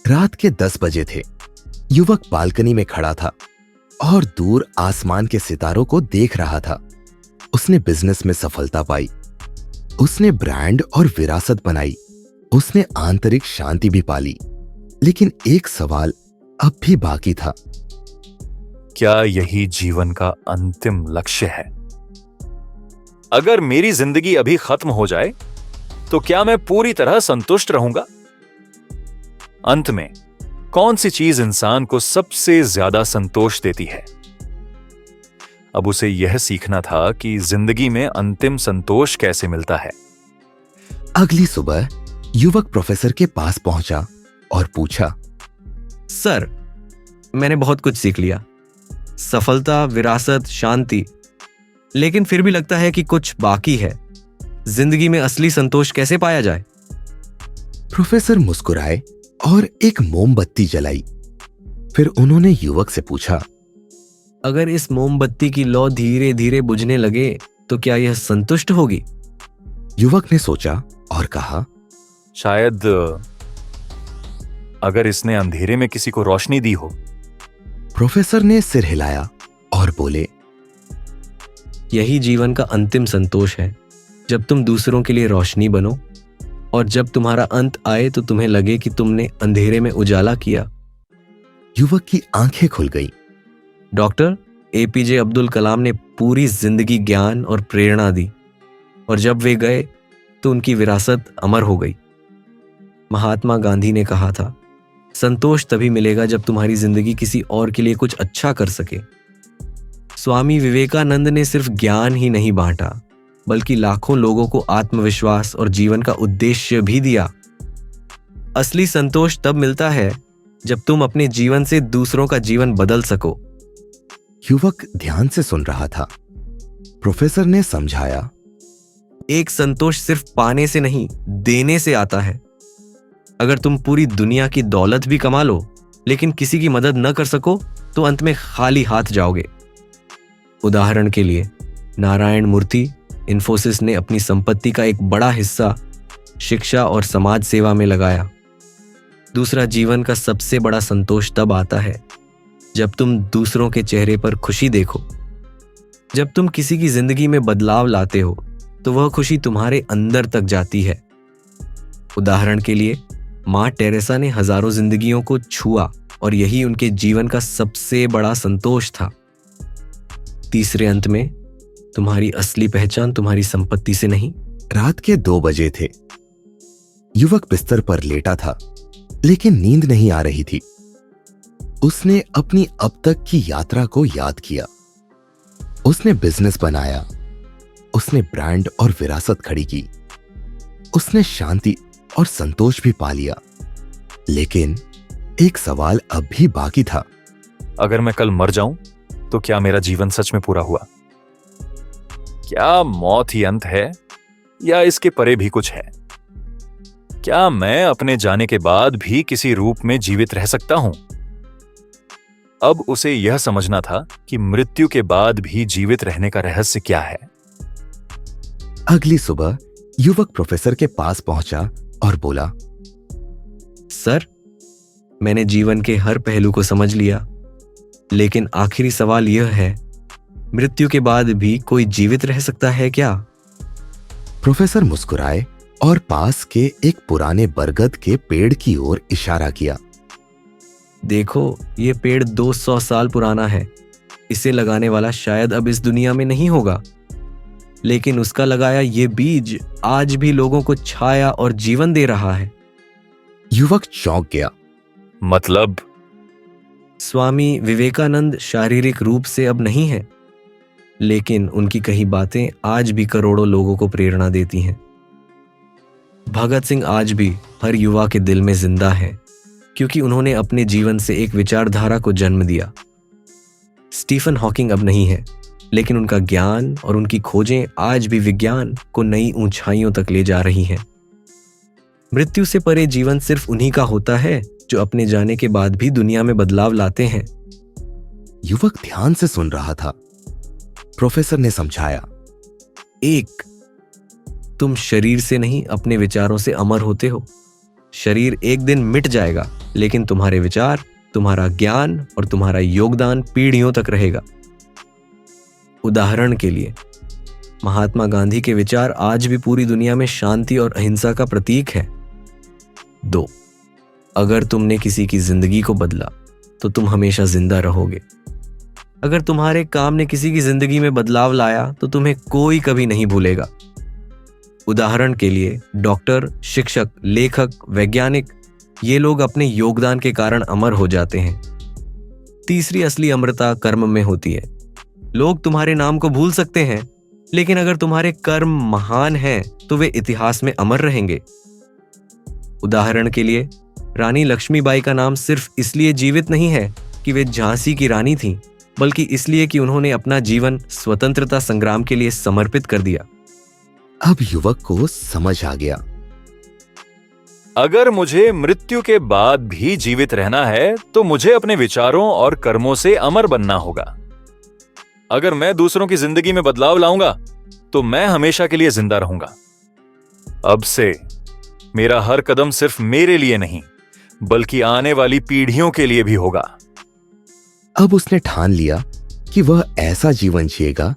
रात के 10 बजे थे। युवक बालकनी में खड़ा था और दूर आसमान के सितारों को देख रहा था। उसने बिजनेस में सफलता पाई, उसने ब्रांड और विरासत बनाई, उसने आंतरिक शांति भी पाली। लेकिन एक सवाल अब भी बाकी था। क्या यही जीवन का अंतिम लक्ष्य है? अगर मेरी जिंदगी अभी खत्म हो जाए तो क्या मैं पूरी तरह संतुष्ट रहूंगा? अंत में कौन सी चीज इंसान को सबसे ज्यादा संतोष देती है? अब उसे यह सीखना था कि जिंदगी में अंतिम संतोष कैसे मिलता है। अगली सुबह युवक प्रोफेसर के पास पहुंचा और पूछा, सर, मैंने बहुत कुछ सीख लिया, सफलता, विरासत, शांति, लेकिन फिर भी लगता है कि कुछ बाकी है। जिंदगी में असली संतोष कैसे पाया जाए? प्रोफेसर मुस्कुराए और एक मोमबत्ती जलाई। फिर उन्होंने युवक से पूछा, अगर इस मोमबत्ती की लौ धीरे धीरे बुझने लगे तो क्या यह संतुष्ट होगी? युवक ने सोचा और कहा, शायद अगर इसने अंधेरे में किसी को रोशनी दी हो। प्रोफेसर ने सिर हिलाया और बोले, यही जीवन का अंतिम संतोष है, जब तुम दूसरों के लिए रोशनी बनो और जब तुम्हारा अंत आए तो तुम्हें लगे कि तुमने अंधेरे में उजाला किया। युवक की आंखें खुल गईं। डॉक्टर एपीजे अब्दुल कलाम ने पूरी जिंदगी ज्ञान और प्रेरणा दी, और जब वे गए तो उनकी विरासत अमर हो गई। महात्मा गांधी ने कहा था, संतोष तभी मिलेगा जब तुम्हारी जिंदगी किसी और के लिए कुछ अच्छा कर सके। स्वामी विवेकानंद ने सिर्फ ज्ञान ही नहीं बांटा, बल्कि लाखों लोगों को आत्मविश्वास और जीवन का उद्देश्य भी दिया। असली संतोष तब मिलता है जब तुम अपने जीवन से दूसरों का जीवन बदल सको। युवक ध्यान से सुन रहा था। प्रोफेसर ने समझाया, एक संतोष सिर्फ पाने से नहीं, देने से आता है। अगर तुम पूरी दुनिया की दौलत भी कमा लो, लेकिन किसी की मदद न कर सको तो अंत में खाली हाथ जाओगे। उदाहरण के लिए, नारायण मूर्ति इन्फोसिस ने अपनी संपत्ति का एक बड़ा हिस्सा शिक्षा और समाज सेवा में लगाया। दूसरा, जीवन का सबसे बड़ा संतोष तब आता है जब तुम दूसरों के चेहरे पर खुशी देखो। जब तुम किसी की जिंदगी में बदलाव लाते हो तो वह खुशी तुम्हारे अंदर तक जाती है। उदाहरण के लिए, मां टेरेसा ने हजारों जिंदगियों को छुआ और यही उनके जीवन का सबसे बड़ा संतोष था। तीसरे अंत में, तुम्हारी असली पहचान तुम्हारी संपत्ति से नहीं। रात के 2 बजे थे। युवक बिस्तर पर लेटा था, लेकिन नींद नहीं आ रही थी। उसने अपनी अब तक की यात्रा को याद किया। उसने बिजनेस बनाया, उसने ब्रांड और विरासत खड़ी की, उसने शांति और संतोष भी पा लिया। लेकिन एक सवाल अब भी बाकी था। अगर मैं कल मर जाऊं तो क्या मेरा जीवन सच में पूरा हुआ? क्या मौत ही अंत है या इसके परे भी कुछ है? क्या मैं अपने जाने के बाद भी किसी रूप में जीवित रह सकता हूं? अब उसे यह समझना था कि मृत्यु के बाद भी जीवित रहने का रहस्य क्या है। अगली सुबह युवक प्रोफेसर के पास पहुंचा और बोला, सर, मैंने जीवन के हर पहलू को समझ लिया, लेकिन आखिरी सवाल यह है, मृत्यु के बाद भी कोई जीवित रह सकता है क्या? प्रोफेसर मुस्कुराए और पास के एक पुराने बरगद के पेड़ की ओर इशारा किया। देखो, ये पेड़ 200 साल पुराना है। इसे लगाने वाला शायद अब इस दुनिया में नहीं होगा, लेकिन उसका लगाया ये बीज आज भी लोगों को छाया और जीवन दे रहा है। युवक चौंक गया। मतलब? स्वामी विवेकानंद शारीरिक रूप से अब नहीं है, लेकिन उनकी कही बातें आज भी करोड़ों लोगों को प्रेरणा देती हैं। भगत सिंह आज भी हर युवा के दिल में जिंदा है, क्योंकि उन्होंने अपने जीवन से एक विचारधारा को जन्म दिया। स्टीफन हॉकिंग अब नहीं है, लेकिन उनका ज्ञान और उनकी खोजें आज भी विज्ञान को नई ऊंचाइयों तक ले जा रही हैं। मृत्यु से परे जीवन सिर्फ उन्हीं का होता है जो अपने जाने के बाद भी दुनिया में बदलाव लाते हैं। युवक ध्यान से सुन रहा था। प्रोफेसर ने समझाया, एक, तुम शरीर से नहीं अपने विचारों से अमर होते हो। शरीर एक दिन मिट जाएगा, लेकिन तुम्हारे विचार, तुम्हारा ज्ञान और तुम्हारा योगदान पीढ़ियों तक रहेगा। उदाहरण के लिए, महात्मा गांधी के विचार आज भी पूरी दुनिया में शांति और अहिंसा का प्रतीक है। 2. अगर तुमने किसी की जिंदगी को बदला तो तुम हमेशा जिंदा रहोगे। अगर तुम्हारे काम ने किसी की जिंदगी में बदलाव लाया तो तुम्हें कोई कभी नहीं भूलेगा। उदाहरण के लिए, डॉक्टर, शिक्षक, लेखक, वैज्ञानिक, ये लोग अपने योगदान के कारण अमर हो जाते हैं। तीसरी असली अमरता कर्म में होती है। लोग तुम्हारे नाम को भूल सकते हैं, लेकिन अगर तुम्हारे कर्म महान हैं तो वे इतिहास में अमर रहेंगे। उदाहरण के लिए, रानी लक्ष्मीबाई का नाम सिर्फ इसलिए जीवित नहीं है कि वे झांसी की रानी थीं, बल्कि इसलिए कि उन्होंने अपना जीवन स्वतंत्रता संग्राम के लिए समर्पित कर दिया। अब युवक को समझ आ गया। अगर मुझे मृत्यु के बाद भी जीवित रहना है तो मुझे अपने विचारों और कर्मों से अमर बनना होगा। अगर मैं दूसरों की जिंदगी में बदलाव लाऊंगा तो मैं हमेशा के लिए जिंदा रहूंगा। अब से मेरा हर कदम सिर्फ मेरे लिए नहीं, बल्कि आने वाली पीढ़ियों के लिए भी होगा। अब उसने ठान लिया कि वह ऐसा जीवन जिएगा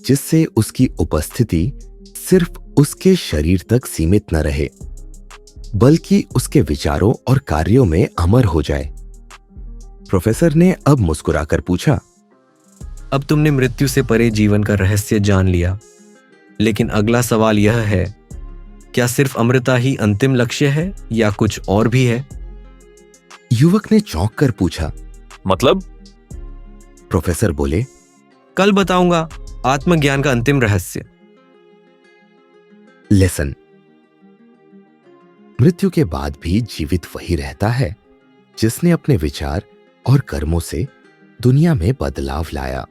जिससे उसकी उपस्थिति सिर्फ उसके शरीर तक सीमित न रहे, बल्कि उसके विचारों और कार्यों में अमर हो जाए। प्रोफेसर ने अब मुस्कुराकर पूछा, अब तुमने मृत्यु से परे जीवन का रहस्य जान लिया, लेकिन अगला सवाल यह है, क्या सिर्फ अमृता ही अंतिम लक्ष्य है या कुछ और भी है? युवक ने चौंक कर पूछा। मतलब? प्रोफेसर बोले, कल बताऊंगा आत्मज्ञान का अंतिम रहस्य। लेसन। मृत्यु के बाद भी जीवित वही रहता है जिसने अपने विचार और कर्मों से दुनिया में बदलाव लाया।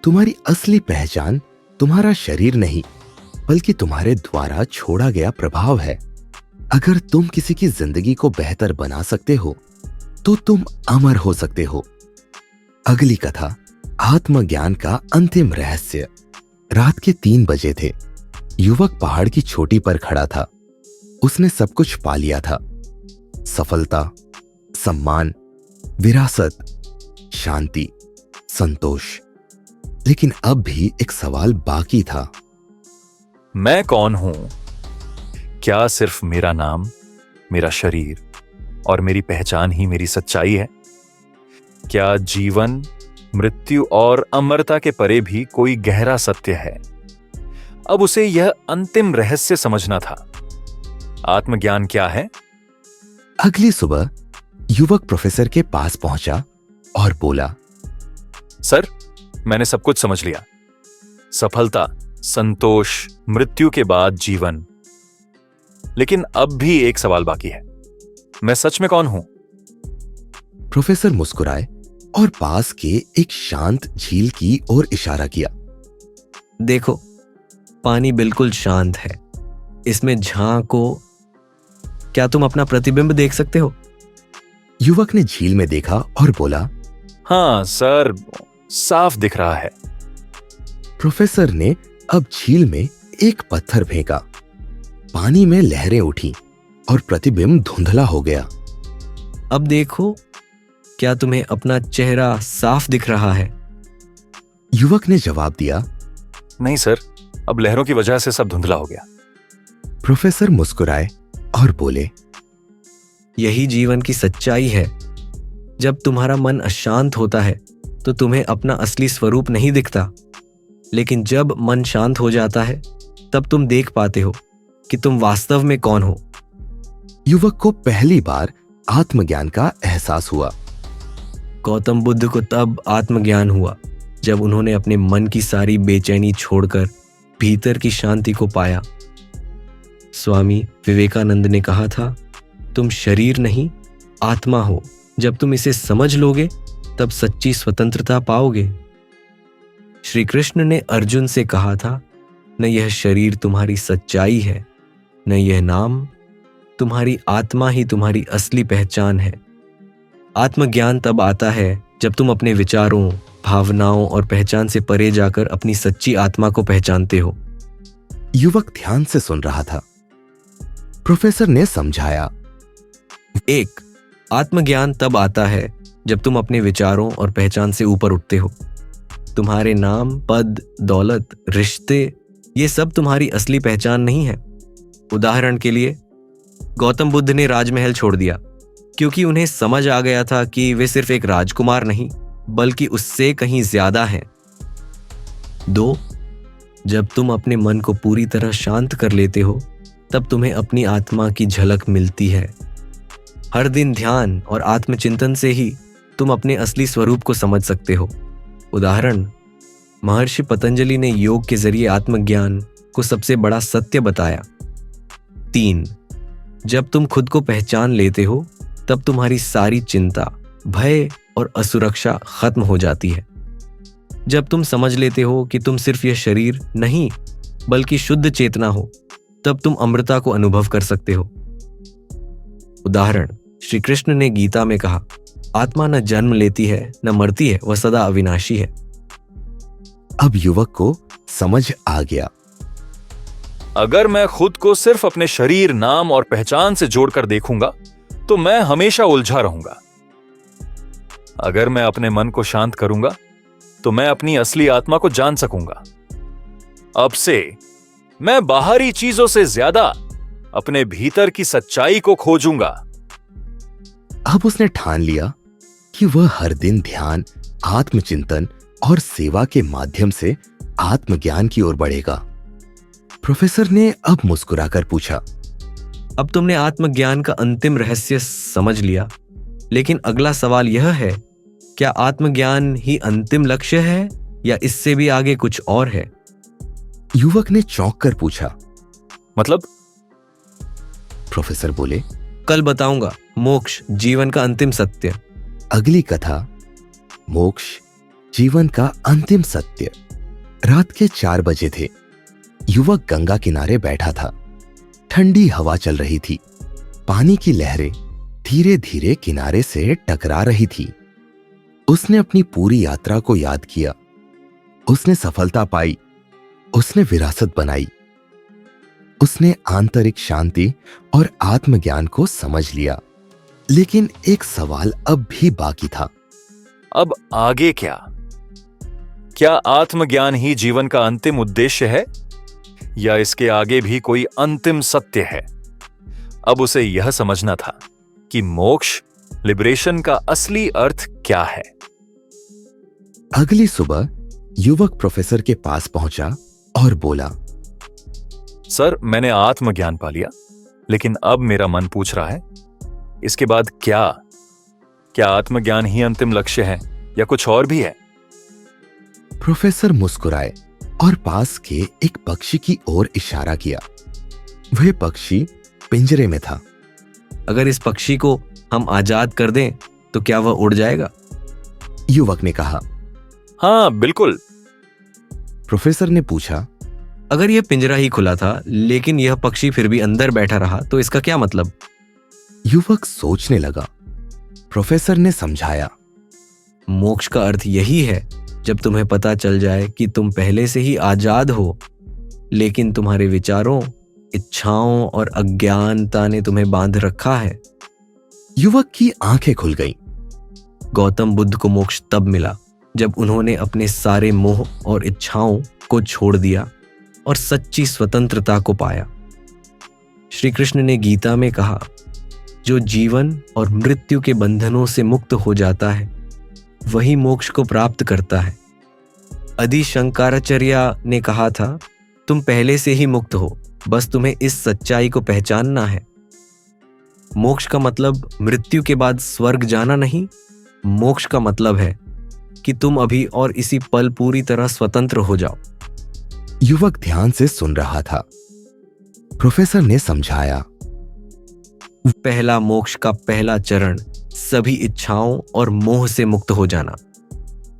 तुम्हारी असली पहचान तुम्हारा शरीर नहीं, बल्कि तुम्हारे द्वारा छोड़ा गया प्रभाव है। अगर तुम किसी की जिंदगी को बेहतर बना सकते हो तो तुम अमर हो सकते हो। अगली कथा, आत्मज्ञान का अंतिम रहस्य। रात के 3 बजे थे। युवक पहाड़ की चोटी पर खड़ा था। उसने सब कुछ पा लिया था, सफलता, सम्मान, विरासत, शांति, संतोष। लेकिन अब भी एक सवाल बाकी था। मैं कौन हूं? क्या सिर्फ मेरा नाम, मेरा शरीर और मेरी पहचान ही मेरी सच्चाई है? क्या जीवन, मृत्यु और अमरता के परे भी कोई गहरा सत्य है? अब उसे यह अंतिम रहस्य समझना था। आत्मज्ञान क्या है? अगली सुबह युवक प्रोफेसर के पास पहुंचा और बोला, सर, मैंने सब कुछ समझ लिया। सफलता, संतोष, मृत्यु के बाद जीवन। लेकिन अब भी एक सवाल बाकी है। मैं सच में कौन हूं? प्रोफेसर मुस्कुराए और पास के एक शांत झील की ओर इशारा किया। देखो, पानी बिल्कुल शांत है। इसमें झांको। क्या तुम अपना प्रतिबिंब देख सकते हो? युवक ने झील में देखा और बोला, हाँ सर, साफ दिख रहा है। प्रोफेसर ने अब झील में एक पत्थर फेंका। पानी में लहरें उठी और प्रतिबिंब धुंधला हो गया। अब देखो, क्या तुम्हें अपना चेहरा साफ दिख रहा है? युवक ने जवाब दिया, नहीं सर, अब लहरों की वजह से सब धुंधला हो गया। प्रोफेसर मुस्कुराए और बोले, यही जीवन की सच्चाई है। जब तुम्हारा मन अशांत होता है तो तुम्हें अपना असली स्वरूप नहीं दिखता, लेकिन जब मन शांत हो जाता है तब तुम देख पाते हो कि तुम वास्तव में कौन हो। युवक को पहली बार आत्मज्ञान का एहसास हुआ। गौतम बुद्ध को तब आत्मज्ञान हुआ जब उन्होंने अपने मन की सारी बेचैनी छोड़कर भीतर की शांति को पाया। स्वामी विवेकानंद ने कहा था, तुम शरीर नहीं, आत्मा हो। जब तुम इसे समझ लोगे तब सच्ची स्वतंत्रता पाओगे। श्री कृष्ण ने अर्जुन से कहा था, न यह शरीर तुम्हारी सच्चाई है, न यह नाम, तुम्हारी आत्मा ही तुम्हारी असली पहचान है। आत्मज्ञान तब आता है जब तुम अपने विचारों, भावनाओं और पहचान से परे जाकर अपनी सच्ची आत्मा को पहचानते हो। युवक ध्यान से सुन रहा था। प्रोफेसर ने समझाया, 1. आत्मज्ञान तब आता है जब तुम अपने विचारों और पहचान से ऊपर उठते हो। तुम्हारे नाम, पद, दौलत, रिश्ते, ये सब तुम्हारी असली पहचान नहीं है। उदाहरण के लिए, गौतम बुद्ध ने राजमहल छोड़ दिया क्योंकि उन्हें समझ आ गया था कि वे सिर्फ एक राजकुमार नहीं बल्कि उससे कहीं ज्यादा हैं। 2. जब तुम अपने मन को पूरी तरह शांत कर लेते हो तब तुम्हें अपनी आत्मा की झलक मिलती है। हर दिन ध्यान और आत्मचिंतन से ही तुम अपने असली स्वरूप को समझ सकते हो। उदाहरण, महर्षि पतंजलि ने योग के जरिए आत्मज्ञान को सबसे बड़ा सत्य बताया। 3. जब तुम खुद को पहचान लेते हो तब तुम्हारी सारी चिंता, भय और असुरक्षा खत्म हो जाती है। जब तुम समझ लेते हो कि तुम सिर्फ यह शरीर नहीं बल्कि शुद्ध चेतना हो, तब तुम अमृता को अनुभव कर सकते हो। उदाहरण, श्री कृष्ण ने गीता में कहा, आत्मा न जन्म लेती है न मरती है, वह सदा अविनाशी है। अब युवक को समझ आ गया। अगर मैं खुद को सिर्फ अपने शरीर, नाम और पहचान से जोड़कर देखूंगा तो मैं हमेशा उलझा रहूंगा। अगर मैं अपने मन को शांत करूंगा तो मैं अपनी असली आत्मा को जान सकूंगा। अब से मैं बाहरी चीजों से ज्यादा अपने भीतर की सच्चाई को खोजूंगा। अब उसने ठान लिया कि वह हर दिन ध्यान, आत्मचिंतन और सेवा के माध्यम से आत्मज्ञान की ओर बढ़ेगा। प्रोफेसर ने अब मुस्कुराकर पूछा, अब तुमने आत्मज्ञान का अंतिम रहस्य समझ लिया, लेकिन अगला सवाल यह है, क्या आत्मज्ञान ही अंतिम लक्ष्य है या इससे भी आगे कुछ और है? युवक ने चौंक कर पूछा। मतलब? प्रोफेसर बोले, कल बताऊंगा। मोक्ष जीवन का अंतिम सत्य। अगली कथा, मोक्ष जीवन का अंतिम सत्य। रात के 4 बजे थे। युवक गंगा किनारे बैठा था। ठंडी हवा चल रही थी। पानी की लहरें धीरे धीरे किनारे से टकरा रही थी। उसने अपनी पूरी यात्रा को याद किया। उसने सफलता पाई, उसने विरासत बनाई, उसने आंतरिक शांति और आत्मज्ञान को समझ लिया। लेकिन एक सवाल अब भी बाकी था। अब आगे क्या? क्या आत्मज्ञान ही जीवन का अंतिम उद्देश्य है या इसके आगे भी कोई अंतिम सत्य है? अब उसे यह समझना था कि मोक्ष, लिबरेशन का असली अर्थ क्या है। अगली सुबह युवक प्रोफेसर के पास पहुंचा और बोला, सर, मैंने आत्मज्ञान पा लिया, लेकिन अब मेरा मन पूछ रहा है, इसके बाद क्या? क्या आत्मज्ञान ही अंतिम लक्ष्य है या कुछ और भी है? प्रोफेसर मुस्कुराए और पास के एक पक्षी की ओर इशारा किया। वह पक्षी पिंजरे में था। अगर इस पक्षी को हम आजाद कर दें तो क्या वह उड़ जाएगा? युवक ने कहा। हाँ, बिल्कुल। प्रोफेसर ने पूछा, अगर यह पिंजरा ही खुला था लेकिन यह पक्षी फिर भी अंदर बैठा रहा तो इसका क्या मतलब? युवक सोचने लगा। प्रोफेसर ने समझाया, मोक्ष का अर्थ यही है, जब तुम्हें पता चल जाए कि तुम पहले से ही आजाद हो, लेकिन तुम्हारे विचारों, इच्छाओं और अज्ञानता ने तुम्हें बांध रखा है। युवक की आंखें खुल गईं। गौतम बुद्ध को मोक्ष तब मिला जब उन्होंने अपने सारे मोह और इच्छाओं को छोड़ दिया और सच्ची स्वतंत्रता को पाया। श्री कृष्ण ने गीता में कहा, जो जीवन और मृत्यु के बंधनों से मुक्त हो जाता है वही मोक्ष को प्राप्त करता है। आदि शंकराचार्य ने कहा था, तुम पहले से ही मुक्त हो, बस तुम्हें इस सच्चाई को पहचानना है। मोक्ष का मतलब मृत्यु के बाद स्वर्ग जाना नहीं। मोक्ष का मतलब है कि तुम अभी और इसी पल पूरी तरह स्वतंत्र हो जाओ। युवक ध्यान से सुन रहा था। प्रोफेसर ने समझाया, पहला मोक्ष का पहला चरण सभी इच्छाओं और मोह से मुक्त हो जाना।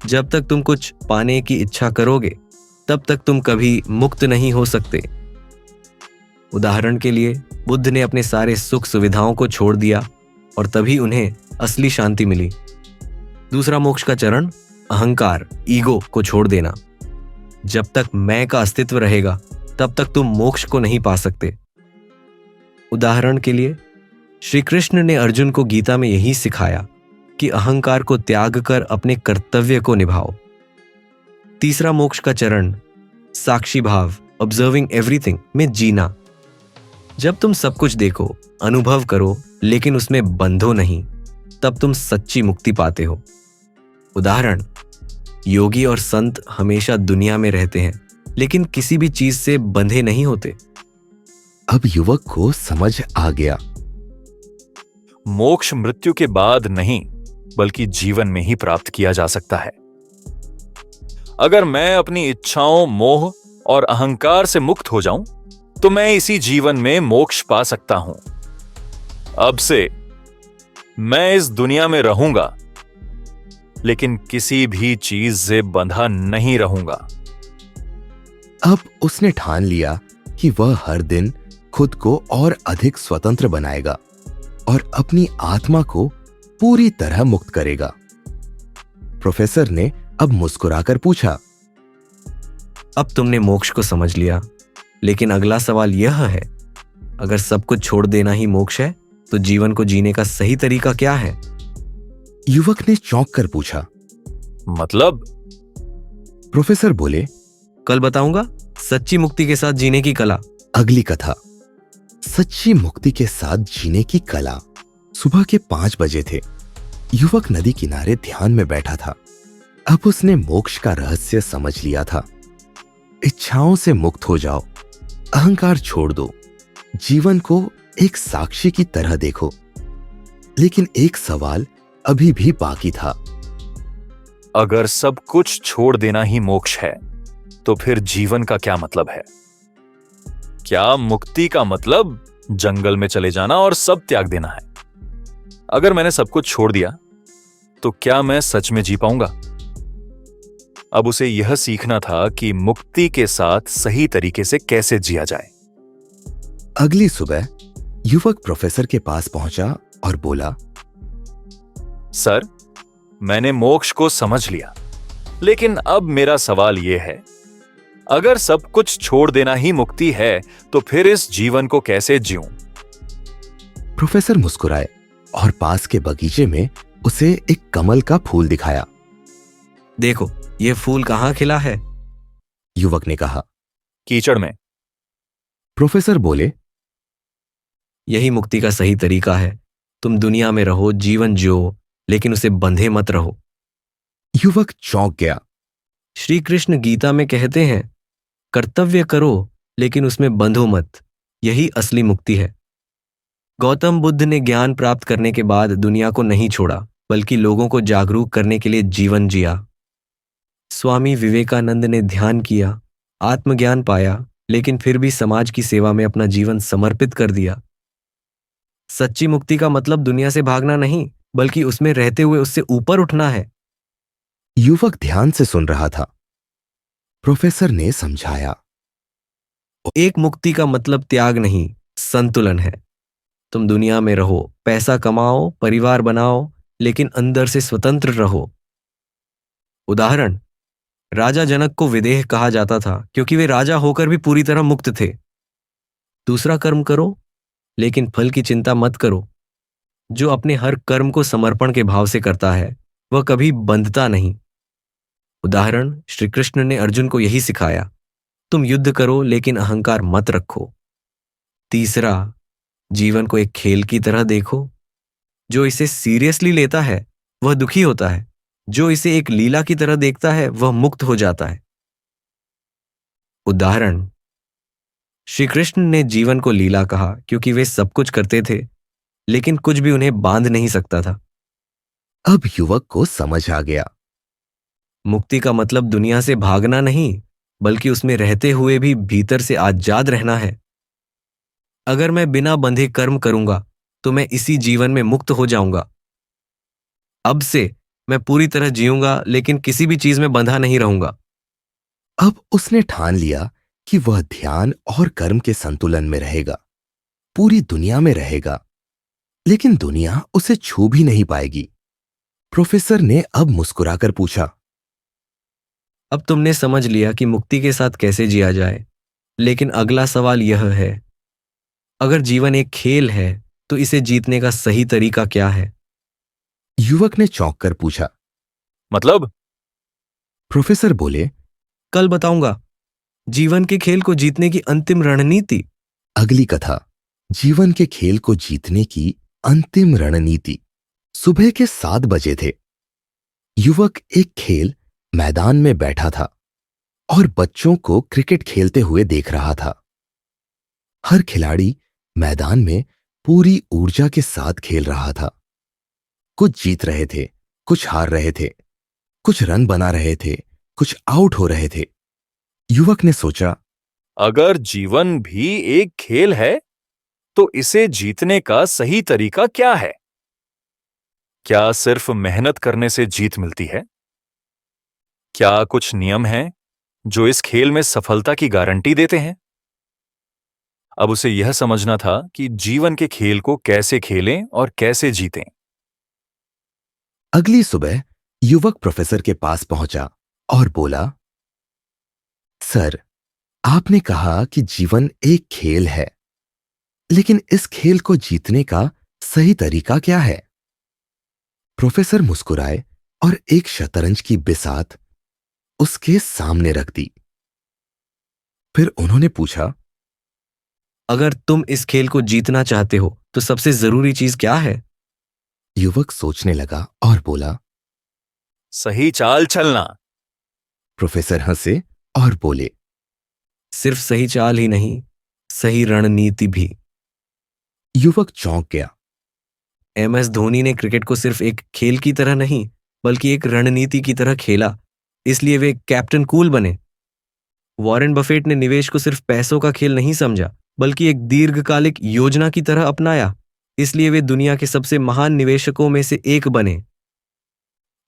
जब तक तुम कुछ पाने की इच्छा करोगे तब तक तुम कभी मुक्त नहीं हो सकते। उदाहरण के लिए, बुद्ध ने अपने सारे सुख सुविधाओं को छोड़ दिया और तभी उन्हें असली शांति मिली। दूसरा मोक्ष का चरण अहंकार, ईगो को छोड़ देना। जब तक मैं का अस्तित्व रहेगा तब तक तुम मोक्ष को नहीं पा सकते। उदाहरण के लिए, श्री कृष्ण ने अर्जुन को गीता में यही सिखाया कि अहंकार को त्याग कर अपने कर्तव्य को निभाओ। तीसरा मोक्ष का चरण साक्षी भाव, ऑब्जर्विंग एवरीथिंग में जीना। जब तुम सब कुछ देखो, अनुभव करो, लेकिन उसमें बंधो नहीं, तब तुम सच्ची मुक्ति पाते हो। उदाहरण, योगी और संत हमेशा दुनिया में रहते हैं, लेकिन किसी भी चीज से बंधे नहीं होते। अब युवक को समझ आ गया। मोक्ष मृत्यु के बाद नहीं, बल्कि जीवन में ही प्राप्त किया जा सकता है। अगर मैं अपनी इच्छाओं, मोह और अहंकार से मुक्त हो जाऊं, तो मैं इसी जीवन में मोक्ष पा सकता हूं। अब से मैं इस दुनिया में रहूंगा, लेकिन किसी भी चीज से बंधा नहीं रहूंगा। अब उसने ठान लिया कि वह हर दिन खुद को और अधिक स्वतंत्र बनाएगा और अपनी आत्मा को पूरी तरह मुक्त करेगा। प्रोफेसर ने अब मुस्कुराकर पूछा, अब तुमने मोक्ष को समझ लिया, लेकिन अगला सवाल यह है, अगर सब कुछ छोड़ देना ही मोक्ष है, तो जीवन को जीने का सही तरीका क्या है? युवक ने चौंक कर पूछा। मतलब? प्रोफेसर बोले, कल बताऊंगा सच्ची मुक्ति के साथ जीने की कला। अगली कथा, सच्ची मुक्ति के साथ जीने की कला। सुबह के 5 बजे थे। युवक नदी किनारे ध्यान में बैठा था। अब उसने मोक्ष का रहस्य समझ लिया था। इच्छाओं से मुक्त हो जाओ, अहंकार छोड़ दो, जीवन को एक साक्षी की तरह देखो। लेकिन एक सवाल अभी भी बाकी था। अगर सब कुछ छोड़ देना ही मोक्ष है, तो फिर जीवन का क्या मतलब है? क्या मुक्ति का मतलब जंगल में चले जाना और सब त्याग देना है? अगर मैंने सब कुछ छोड़ दिया, तो क्या मैं सच में जी पाऊंगा? अब उसे यह सीखना था कि मुक्ति के साथ सही तरीके से कैसे जिया जाए। अगली सुबह युवक प्रोफेसर के पास पहुंचा और बोला, सर, मैंने मोक्ष को समझ लिया, लेकिन अब मेरा सवाल यह है, अगर सब कुछ छोड़ देना ही मुक्ति है, तो फिर इस जीवन को कैसे जीऊं? प्रोफेसर मुस्कुराए और पास के बगीचे में उसे एक कमल का फूल दिखाया। देखो, यह फूल कहां खिला है? युवक ने कहा। कीचड़ में। प्रोफेसर बोले, यही मुक्ति का सही तरीका है। तुम दुनिया में रहो, जीवन जियो, लेकिन उसे बंधे मत रहो। युवक चौंक गया। श्री कृष्ण गीता में कहते हैं, कर्तव्य करो लेकिन उसमें बंधो मत, यही असली मुक्ति है। गौतम बुद्ध ने ज्ञान प्राप्त करने के बाद दुनिया को नहीं छोड़ा, बल्कि लोगों को जागरूक करने के लिए जीवन जिया। स्वामी विवेकानंद ने ध्यान किया, आत्मज्ञान पाया, लेकिन फिर भी समाज की सेवा में अपना जीवन समर्पित कर दिया। सच्ची मुक्ति का मतलब दुनिया से भागना नहीं, बल्कि उसमें रहते हुए उससे ऊपर उठना है। युवक ध्यान से सुन रहा था। प्रोफेसर ने समझाया, एक मुक्ति का मतलब त्याग नहीं, संतुलन है। तुम दुनिया में रहो, पैसा कमाओ, परिवार बनाओ, लेकिन अंदर से स्वतंत्र रहो। उदाहरण, राजा जनक को विदेह कहा जाता था क्योंकि वे राजा होकर भी पूरी तरह मुक्त थे। दूसरा कर्म करो, लेकिन फल की चिंता मत करो। जो अपने हर कर्म को समर्पण के भाव से करता है, वह कभी बंधता नहीं। उदाहरण, श्री कृष्ण ने अर्जुन को यही सिखाया, तुम युद्ध करो लेकिन अहंकार मत रखो। तीसरा, जीवन को एक खेल की तरह देखो। जो इसे सीरियसली लेता है वह दुखी होता है, जो इसे एक लीला की तरह देखता है वह मुक्त हो जाता है। उदाहरण, श्री कृष्ण ने जीवन को लीला कहा क्योंकि वे सब कुछ करते थे, लेकिन कुछ भी उन्हें बांध नहीं सकता था। अब युवक को समझ आ गया। मुक्ति का मतलब दुनिया से भागना नहीं, बल्कि उसमें रहते हुए भी भीतर से आजाद रहना है। अगर मैं बिना बंधे कर्म करूंगा, तो मैं इसी जीवन में मुक्त हो जाऊंगा। अब से मैं पूरी तरह जीऊंगा, लेकिन किसी भी चीज में बंधा नहीं रहूंगा। अब उसने ठान लिया कि वह ध्यान और कर्म के संतुलन में रहेगा, पूरी दुनिया में रहेगा, लेकिन दुनिया उसे छू भी नहीं पाएगी। प्रोफेसर ने अब मुस्कुराकर पूछा, अब तुमने समझ लिया कि मुक्ति के साथ कैसे जिया जाए, लेकिन अगला सवाल यह है, अगर जीवन एक खेल है, तो इसे जीतने का सही तरीका क्या है? युवक ने चौंक कर पूछा। मतलब? प्रोफेसर बोले, कल बताऊंगा। जीवन के खेल को जीतने की अंतिम रणनीति। अगली कथा, जीवन के खेल को जीतने की अंतिम रणनीति। सुबह के 7 बजे थे। युवक एक खेल मैदान में बैठा था और बच्चों को क्रिकेट खेलते हुए देख रहा था। हर खिलाड़ी मैदान में पूरी ऊर्जा के साथ खेल रहा था। कुछ जीत रहे थे, कुछ हार रहे थे, कुछ रन बना रहे थे, कुछ आउट हो रहे थे। युवक ने सोचा, अगर जीवन भी एक खेल है तो इसे जीतने का सही तरीका क्या है? क्या सिर्फ मेहनत करने से जीत मिलती है? क्या कुछ नियम हैं जो इस खेल में सफलता की गारंटी देते हैं? अब उसे यह समझना था कि जीवन के खेल को कैसे खेलें और कैसे जीतें। अगली सुबह युवक प्रोफेसर के पास पहुंचा और बोला, सर, आपने कहा कि जीवन एक खेल है, लेकिन इस खेल को जीतने का सही तरीका क्या है? प्रोफेसर मुस्कुराए और एक शतरंज की बिसात उसके सामने रख दी। फिर उन्होंने पूछा, अगर तुम इस खेल को जीतना चाहते हो तो सबसे जरूरी चीज क्या है? युवक सोचने लगा और बोला। सही चाल चलना। प्रोफेसर हंसे और बोले, सिर्फ सही चाल ही नहीं, सही रणनीति भी। युवक चौंक गया। MS धोनी ने क्रिकेट को सिर्फ एक खेल की तरह नहीं बल्कि एक रणनीति की तरह खेला, इसलिए वे कैप्टन कूल बने। वॉरेन बफेट ने निवेश को सिर्फ पैसों का खेल नहीं समझा बल्कि एक दीर्घकालिक योजना की तरह अपनाया, इसलिए वे दुनिया के सबसे महान निवेशकों में से एक बने।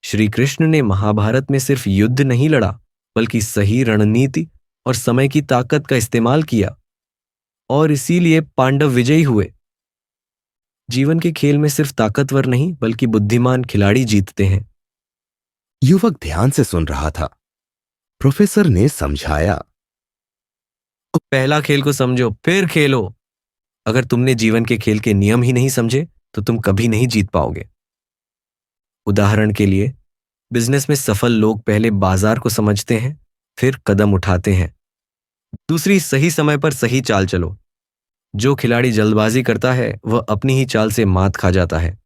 श्री कृष्ण ने महाभारत में सिर्फ युद्ध नहीं लड़ा बल्कि सही रणनीति और समय की ताकत का इस्तेमाल किया, और इसीलिए पांडव विजयी हुए। जीवन के खेल में सिर्फ ताकतवर नहीं बल्कि बुद्धिमान खिलाड़ी जीतते हैं। युवक ध्यान से सुन रहा था। प्रोफेसर ने समझाया, पहला खेल को समझो फिर खेलो। अगर तुमने जीवन के खेल के नियम ही नहीं समझे तो तुम कभी नहीं जीत पाओगे। उदाहरण के लिए, बिजनेस में सफल लोग पहले बाजार को समझते हैं, फिर कदम उठाते हैं। दूसरी, सही समय पर सही चाल चलो। जो खिलाड़ी जल्दबाजी करता है वह अपनी ही चाल से मात खा जाता है।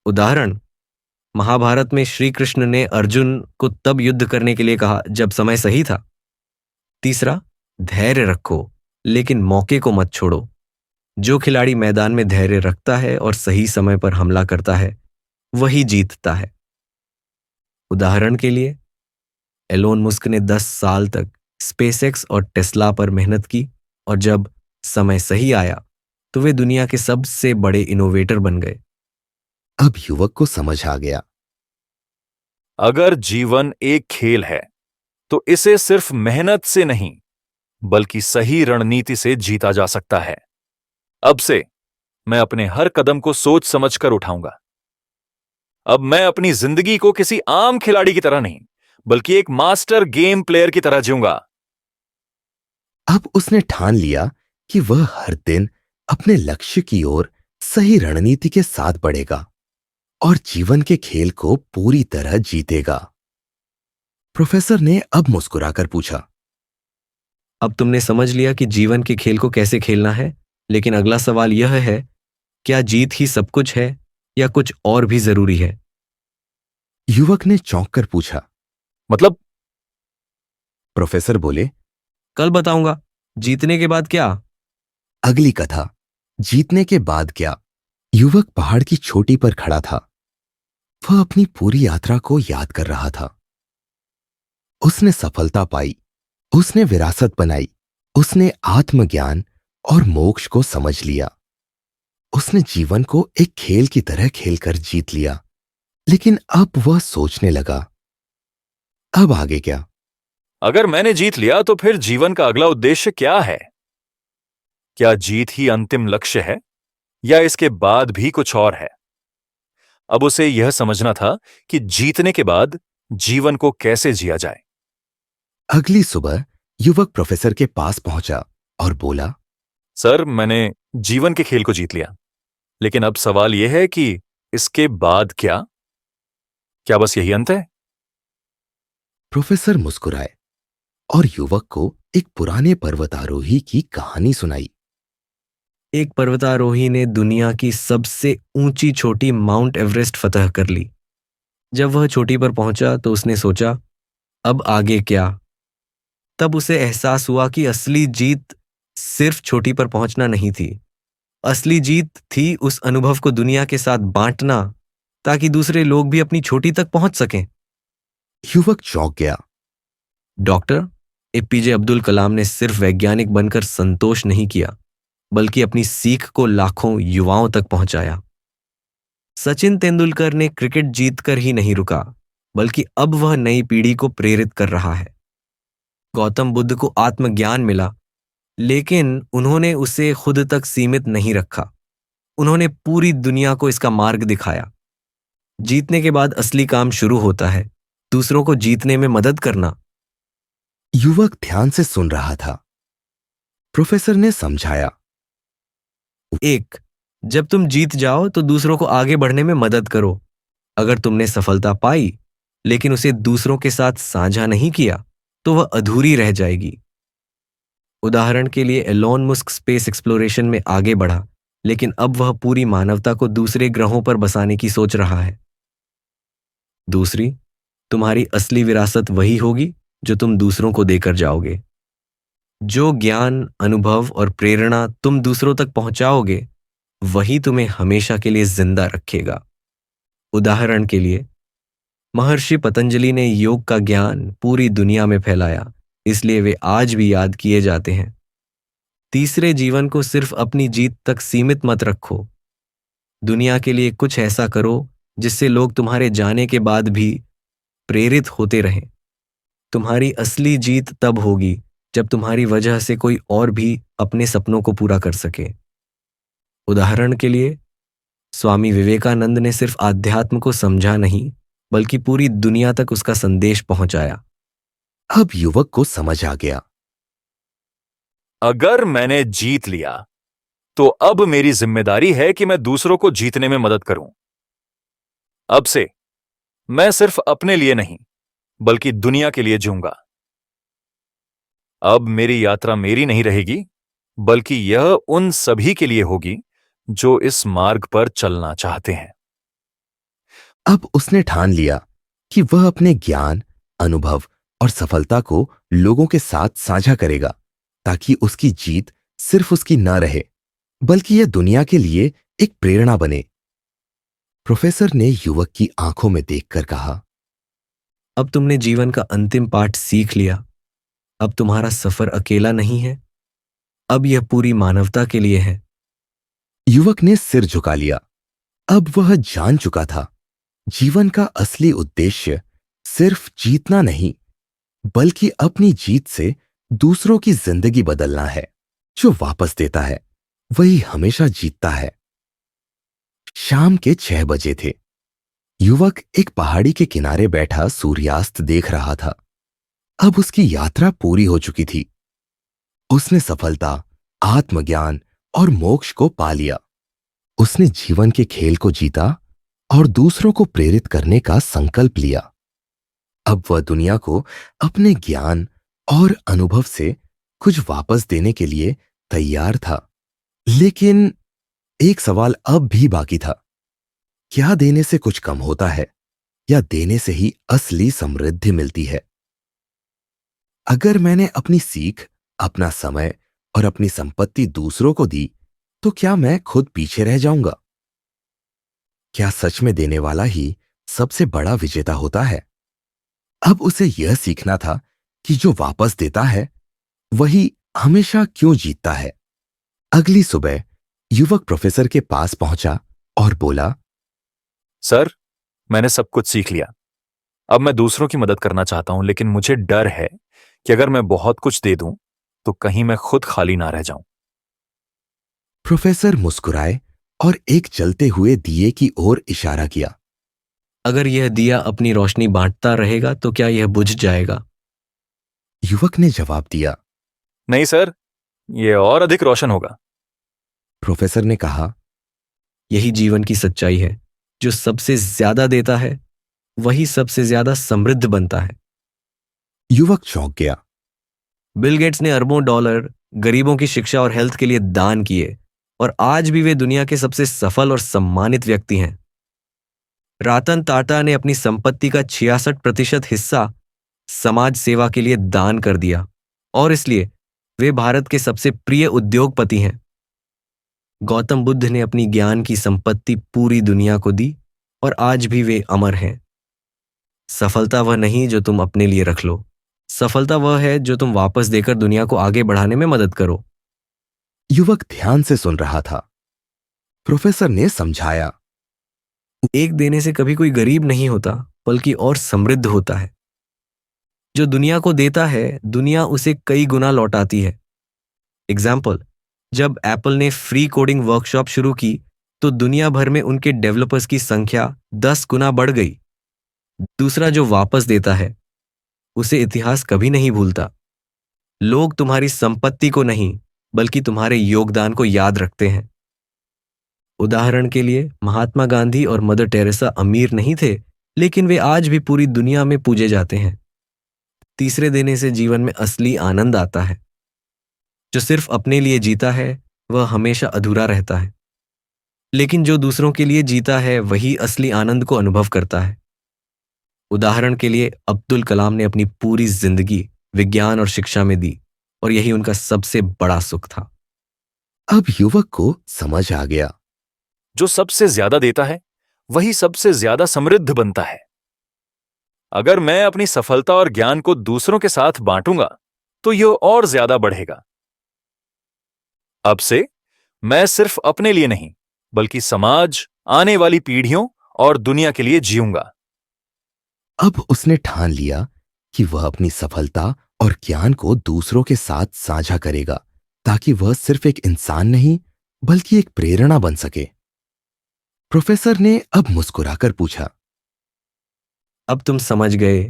उदाहरण, महाभारत में श्री कृष्ण ने अर्जुन को तब युद्ध करने के लिए कहा जब समय सही था। तीसरा, धैर्य रखो लेकिन मौके को मत छोड़ो। जो खिलाड़ी मैदान में धैर्य रखता है और सही समय पर हमला करता है वही जीतता है। उदाहरण के लिए, एलोन मस्क ने 10 साल तक स्पेसएक्स और टेस्ला पर मेहनत की और जब समय सही आया तो वे दुनिया के सबसे बड़े इनोवेटर बन गए। अब युवक को समझ आ गया। अगर जीवन एक खेल है तो इसे सिर्फ मेहनत से नहीं बल्कि सही रणनीति से जीता जा सकता है। अब से मैं अपने हर कदम को सोच समझकर उठाऊंगा। अब मैं अपनी जिंदगी को किसी आम खिलाड़ी की तरह नहीं बल्कि एक मास्टर गेम प्लेयर की तरह जीऊंगा। अब उसने ठान लिया कि वह हर दिन अपने लक्ष्य की ओर सही रणनीति के साथ बढ़ेगा और जीवन के खेल को पूरी तरह जीतेगा। प्रोफेसर ने अब मुस्कुराकर पूछा, अब तुमने समझ लिया कि जीवन के खेल को कैसे खेलना है, लेकिन अगला सवाल यह है, क्या जीत ही सब कुछ है या कुछ और भी जरूरी है? युवक ने चौंक कर पूछा। मतलब? प्रोफेसर बोले, कल बताऊंगा। जीतने के बाद क्या? अगली कथा, जीतने के बाद क्या। युवक पहाड़ की चोटी पर खड़ा था। वह अपनी पूरी यात्रा को याद कर रहा था। उसने सफलता पाई, उसने विरासत बनाई, उसने आत्मज्ञान और मोक्ष को समझ लिया। उसने जीवन को एक खेल की तरह खेलकर जीत लिया। लेकिन अब वह सोचने लगा, अब आगे क्या? अगर मैंने जीत लिया तो फिर जीवन का अगला उद्देश्य क्या है? क्या जीत ही अंतिम लक्ष्य है या इसके बाद भी कुछ और है? अब उसे यह समझना था कि जीतने के बाद जीवन को कैसे जिया जाए। अगली सुबह युवक प्रोफेसर के पास पहुंचा और बोला, सर, मैंने जीवन के खेल को जीत लिया। लेकिन अब सवाल यह है कि इसके बाद क्या? क्या बस यही अंत है? प्रोफेसर मुस्कुराए और युवक को एक पुराने पर्वतारोही की कहानी सुनाई। एक पर्वतारोही ने दुनिया की सबसे ऊंची चोटी माउंट एवरेस्ट फतह कर ली। जब वह चोटी पर पहुंचा तो उसने सोचा, अब आगे क्या? तब उसे एहसास हुआ कि असली जीत सिर्फ चोटी पर पहुंचना नहीं थी। असली जीत थी उस अनुभव को दुनिया के साथ बांटना, ताकि दूसरे लोग भी अपनी चोटी तक पहुंच सकें। युवक चौंक गया। डॉक्टर एपीजे अब्दुल कलाम ने सिर्फ वैज्ञानिक बनकर संतोष नहीं किया, बल्कि अपनी सीख को लाखों युवाओं तक पहुंचाया। सचिन तेंदुलकर ने क्रिकेट जीतकर ही नहीं रुका, बल्कि अब वह नई पीढ़ी को प्रेरित कर रहा है। गौतम बुद्ध को आत्मज्ञान मिला, लेकिन उन्होंने उसे खुद तक सीमित नहीं रखा। उन्होंने पूरी दुनिया को इसका मार्ग दिखाया। जीतने के बाद असली काम शुरू होता है, दूसरों को जीतने में मदद करना। युवक ध्यान से सुन रहा था। प्रोफेसर ने समझाया, एक, जब तुम जीत जाओ तो दूसरों को आगे बढ़ने में मदद करो। अगर तुमने सफलता पाई लेकिन उसे दूसरों के साथ साझा नहीं किया तो वह अधूरी रह जाएगी। उदाहरण के लिए एलोन मस्क स्पेस एक्सप्लोरेशन में आगे बढ़ा, लेकिन अब वह पूरी मानवता को दूसरे ग्रहों पर बसाने की सोच रहा है। दूसरी, तुम्हारी असली विरासत वही होगी जो तुम दूसरों को देकर जाओगे। जो ज्ञान, अनुभव और प्रेरणा तुम दूसरों तक पहुंचाओगे, वही तुम्हें हमेशा के लिए जिंदा रखेगा। उदाहरण के लिए, महर्षि पतंजलि ने योग का ज्ञान पूरी दुनिया में फैलाया, इसलिए वे आज भी याद किए जाते हैं। तीसरे, जीवन को सिर्फ अपनी जीत तक सीमित मत रखो। दुनिया के लिए कुछ ऐसा करो जिससे लोग तुम्हारे जाने के बाद भी प्रेरित होते रहें। तुम्हारी असली जीत तब होगी जब तुम्हारी वजह से कोई और भी अपने सपनों को पूरा कर सके। उदाहरण के लिए, स्वामी विवेकानंद ने सिर्फ आध्यात्म को समझा नहीं, बल्कि पूरी दुनिया तक उसका संदेश पहुंचाया। अब युवक को समझ आ गया। अगर मैंने जीत लिया तो अब मेरी जिम्मेदारी है कि मैं दूसरों को जीतने में मदद करूं। अब से मैं सिर्फ अपने लिए नहीं, बल्कि दुनिया के लिए जीऊंगा। अब मेरी यात्रा मेरी नहीं रहेगी, बल्कि यह उन सभी के लिए होगी जो इस मार्ग पर चलना चाहते हैं। अब उसने ठान लिया कि वह अपने ज्ञान, अनुभव और सफलता को लोगों के साथ साझा करेगा, ताकि उसकी जीत सिर्फ उसकी न रहे, बल्कि यह दुनिया के लिए एक प्रेरणा बने। प्रोफेसर ने युवक की आंखों में देखकर कहा, अब तुमने जीवन का अंतिम पाठ सीख लिया। अब तुम्हारा सफर अकेला नहीं है, अब यह पूरी मानवता के लिए है। युवक ने सिर झुका लिया। अब वह जान चुका था, जीवन का असली उद्देश्य सिर्फ जीतना नहीं, बल्कि अपनी जीत से दूसरों की जिंदगी बदलना है। जो वापस देता है वही हमेशा जीतता है। शाम के 6 बजे थे। युवक एक पहाड़ी के किनारे बैठा सूर्यास्त देख रहा था। अब उसकी यात्रा पूरी हो चुकी थी। उसने सफलता, आत्मज्ञान और मोक्ष को पा लिया। उसने जीवन के खेल को जीता और दूसरों को प्रेरित करने का संकल्प लिया। अब वह दुनिया को अपने ज्ञान और अनुभव से कुछ वापस देने के लिए तैयार था। लेकिन एक सवाल अब भी बाकी था, क्या देने से कुछ कम होता है या देने से ही असली समृद्धि मिलती है? अगर मैंने अपनी सीख, अपना समय और अपनी संपत्ति दूसरों को दी, तो क्या मैं खुद पीछे रह जाऊंगा? क्या सच में देने वाला ही सबसे बड़ा विजेता होता है? अब उसे यह सीखना था कि जो वापस देता है वही हमेशा क्यों जीतता है। अगली सुबह युवक प्रोफेसर के पास पहुंचा और बोला, सर, मैंने सब कुछ सीख लिया। अब मैं दूसरों की मदद करना चाहता हूं, लेकिन मुझे डर है कि अगर मैं बहुत कुछ दे दूं तो कहीं मैं खुद खाली ना रह जाऊं। प्रोफेसर मुस्कुराए और एक जलते हुए दिए की ओर इशारा किया। अगर यह दिया अपनी रोशनी बांटता रहेगा तो क्या यह बुझ जाएगा? युवक ने जवाब दिया। नहीं सर, यह और अधिक रोशन होगा। प्रोफेसर ने कहा, यही जीवन की सच्चाई है। जो सबसे ज्यादा देता है वही सबसे ज्यादा समृद्ध बनता है। युवक चौंक गया। बिल गेट्स ने अरबों डॉलर गरीबों की शिक्षा और हेल्थ के लिए दान किए और आज भी वे दुनिया के सबसे सफल और सम्मानित व्यक्ति हैं। रतन टाटा ने अपनी संपत्ति का 66% हिस्सा समाज सेवा के लिए दान कर दिया और इसलिए वे भारत के सबसे प्रिय उद्योगपति हैं। गौतम बुद्ध ने अपनी ज्ञान की संपत्ति पूरी दुनिया को दी और आज भी वे अमर हैं। सफलता वह नहीं जो तुम अपने लिए रख लो, सफलता वह है जो तुम वापस देकर दुनिया को आगे बढ़ाने में मदद करो। युवक ध्यान से सुन रहा था। प्रोफेसर ने समझाया, एक देने से कभी कोई गरीब नहीं होता बल्कि और समृद्ध होता है। जो दुनिया को देता है दुनिया उसे कई गुना लौटाती है। एग्जाम्पल, जब एप्पल ने फ्री कोडिंग वर्कशॉप शुरू की तो दुनिया भर में उनके डेवलपर्स की संख्या 10 गुना बढ़ गई। दूसरा जो वापस देता है उसे इतिहास कभी नहीं भूलता। लोग तुम्हारी संपत्ति को नहीं बल्कि तुम्हारे योगदान को याद रखते हैं। उदाहरण के लिए महात्मा गांधी और मदर टेरेसा अमीर नहीं थे लेकिन वे आज भी पूरी दुनिया में पूजे जाते हैं। तीसरे देने से जीवन में असली आनंद आता है। जो सिर्फ अपने लिए जीता है वह हमेशा अधूरा रहता है, लेकिन जो दूसरों के लिए जीता है वही असली आनंद को अनुभव करता है। उदाहरण के लिए अब्दुल कलाम ने अपनी पूरी जिंदगी विज्ञान और शिक्षा में दी और यही उनका सबसे बड़ा सुख था। अब युवक को समझ आ गया। जो सबसे ज्यादा देता है वही सबसे ज्यादा समृद्ध बनता है। अगर मैं अपनी सफलता और ज्ञान को दूसरों के साथ बांटूंगा तो यह और ज्यादा बढ़ेगा। अब से मैं सिर्फ अपने लिए नहीं बल्कि समाज, आने वाली पीढ़ियों और दुनिया के लिए जीऊंगा। अब उसने ठान लिया कि वह अपनी सफलता और ज्ञान को दूसरों के साथ साझा करेगा ताकि वह सिर्फ एक इंसान नहीं बल्कि एक प्रेरणा बन सके। प्रोफेसर ने अब मुस्कुराकर पूछा, अब तुम समझ गए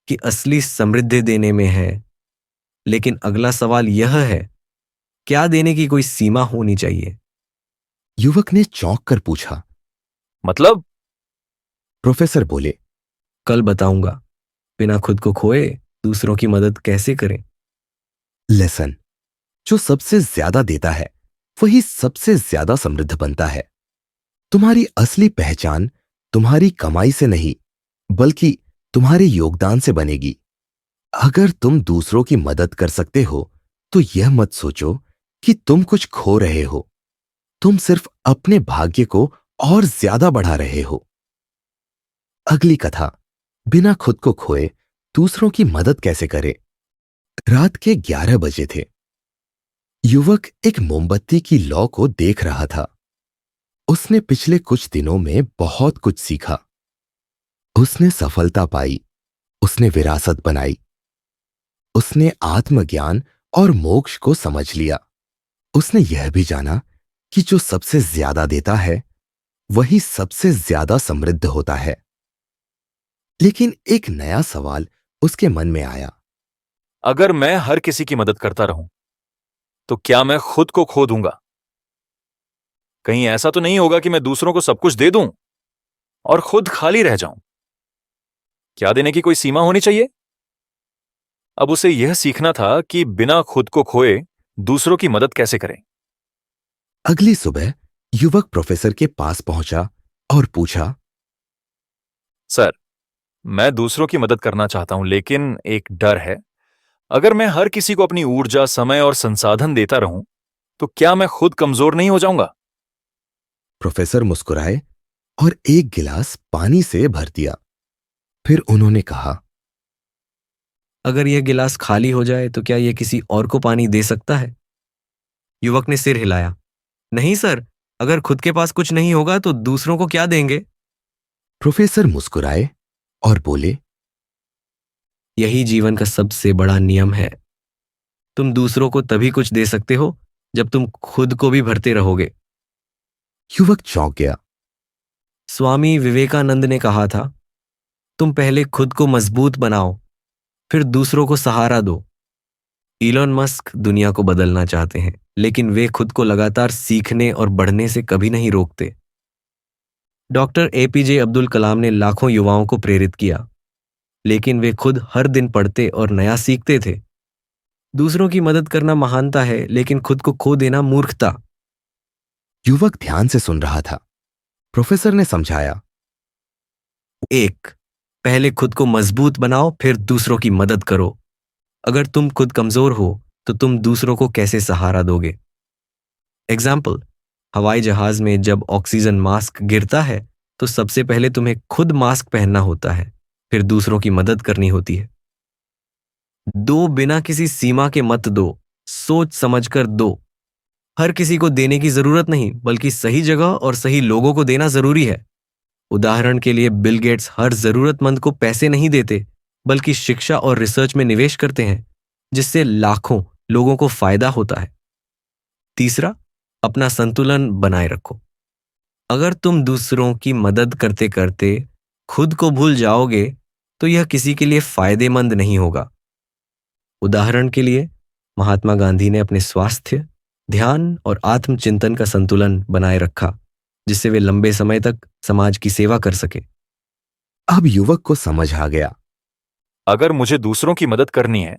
कि असली समृद्धि देने में है, लेकिन अगला सवाल यह है, क्या देने की कोई सीमा होनी चाहिए? युवक ने चौंक कर पूछा। मतलब? प्रोफेसर बोले, कल बताऊंगा। बिना खुद को खोए दूसरों की मदद कैसे करें। लेसन, जो सबसे ज्यादा देता है वही सबसे ज्यादा समृद्ध बनता है। तुम्हारी असली पहचान तुम्हारी कमाई से नहीं बल्कि तुम्हारे योगदान से बनेगी। अगर तुम दूसरों की मदद कर सकते हो तो यह मत सोचो कि तुम कुछ खो रहे हो, तुम सिर्फ अपने भाग्य को और ज्यादा बढ़ा रहे हो। अगली कथा, बिना खुद को खोए दूसरों की मदद कैसे करें। रात के 11 बजे थे। युवक एक मोमबत्ती की लौ को देख रहा था। उसने पिछले कुछ दिनों में बहुत कुछ सीखा। उसने सफलता पाई, उसने विरासत बनाई, उसने आत्मज्ञान और मोक्ष को समझ लिया। उसने यह भी जाना कि जो सबसे ज्यादा देता है वही सबसे ज्यादा समृद्ध होता है। लेकिन एक नया सवाल उसके मन में आया। अगर मैं हर किसी की मदद करता रहूं तो क्या मैं खुद को खो दूंगा? कहीं ऐसा तो नहीं होगा कि मैं दूसरों को सब कुछ दे दूं और खुद खाली रह जाऊं? क्या देने की कोई सीमा होनी चाहिए? अब उसे यह सीखना था कि बिना खुद को खोए दूसरों की मदद कैसे करें। अगली सुबह युवक प्रोफेसर के पास पहुंचा और पूछा, सर, मैं दूसरों की मदद करना चाहता हूं लेकिन एक डर है। अगर मैं हर किसी को अपनी ऊर्जा, समय और संसाधन देता रहूं तो क्या मैं खुद कमजोर नहीं हो जाऊंगा? प्रोफेसर मुस्कुराए और एक गिलास पानी से भर दिया। फिर उन्होंने कहा, अगर यह गिलास खाली हो जाए तो क्या यह किसी और को पानी दे सकता है? युवक ने सिर हिलाया। नहीं सर, अगर खुद के पास कुछ नहीं होगा तो दूसरों को क्या देंगे? प्रोफेसर मुस्कुराए और बोले, यही जीवन का सबसे बड़ा नियम है। तुम दूसरों को तभी कुछ दे सकते हो जब तुम खुद को भी भरते रहोगे। युवक चौंक गया। स्वामी विवेकानंद ने कहा था, तुम पहले खुद को मजबूत बनाओ, फिर दूसरों को सहारा दो। इलॉन मस्क दुनिया को बदलना चाहते हैं, लेकिन वे खुद को लगातार सीखने और बढ़ने से कभी नहीं रोकते। डॉक्टर एपीजे अब्दुल कलाम ने लाखों युवाओं को प्रेरित किया, लेकिन वे खुद हर दिन पढ़ते और नया सीखते थे। दूसरों की मदद करना महानता है, लेकिन खुद को खो देना मूर्खता। युवक ध्यान से सुन रहा था। प्रोफेसर ने समझाया। 1. पहले खुद को मजबूत बनाओ, फिर दूसरों की मदद करो। अगर तुम खुद कमजोर हो तो तुम दूसरों को कैसे सहारा दोगे? एग्जाम्पल, हवाई जहाज में जब ऑक्सीजन मास्क गिरता है तो सबसे पहले तुम्हें खुद मास्क पहनना होता है, फिर दूसरों की मदद करनी होती है। 2. बिना किसी सीमा के मत दो, सोच समझकर दो। हर किसी को देने की जरूरत नहीं, बल्कि सही जगह और सही लोगों को देना जरूरी है। उदाहरण के लिए बिल गेट्स हर जरूरतमंद को पैसे नहीं देते, बल्कि शिक्षा और रिसर्च में निवेश करते हैं, जिससे लाखों लोगों को फायदा होता है। 3. अपना संतुलन बनाए रखो। अगर तुम दूसरों की मदद करते करते खुद को भूल जाओगे तो यह किसी के लिए फायदेमंद नहीं होगा। उदाहरण के लिए महात्मा गांधी ने अपने स्वास्थ्य, ध्यान और आत्मचिंतन का संतुलन बनाए रखा, जिससे वे लंबे समय तक समाज की सेवा कर सके। अब युवक को समझ आ गया। अगर मुझे दूसरों की मदद करनी है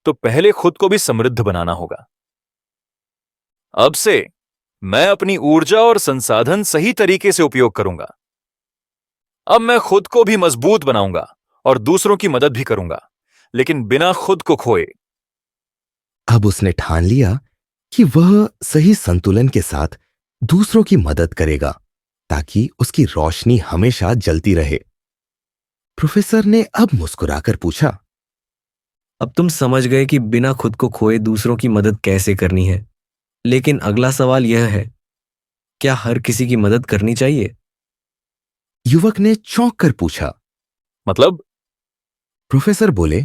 तो पहले खुद को भी समृद्ध बनाना होगा। अब से मैं अपनी ऊर्जा और संसाधन सही तरीके से उपयोग करूंगा। अब मैं खुद को भी मजबूत बनाऊंगा और दूसरों की मदद भी करूंगा, लेकिन बिना खुद को खोए। अब उसने ठान लिया कि वह सही संतुलन के साथ दूसरों की मदद करेगा, ताकि उसकी रोशनी हमेशा जलती रहे। प्रोफेसर ने अब मुस्कुराकर पूछा। अब तुम समझ गए कि बिना खुद को खोए दूसरों की मदद कैसे करनी है, लेकिन अगला सवाल यह है, क्या हर किसी की मदद करनी चाहिए? युवक ने चौंक कर पूछा। मतलब? प्रोफेसर बोले।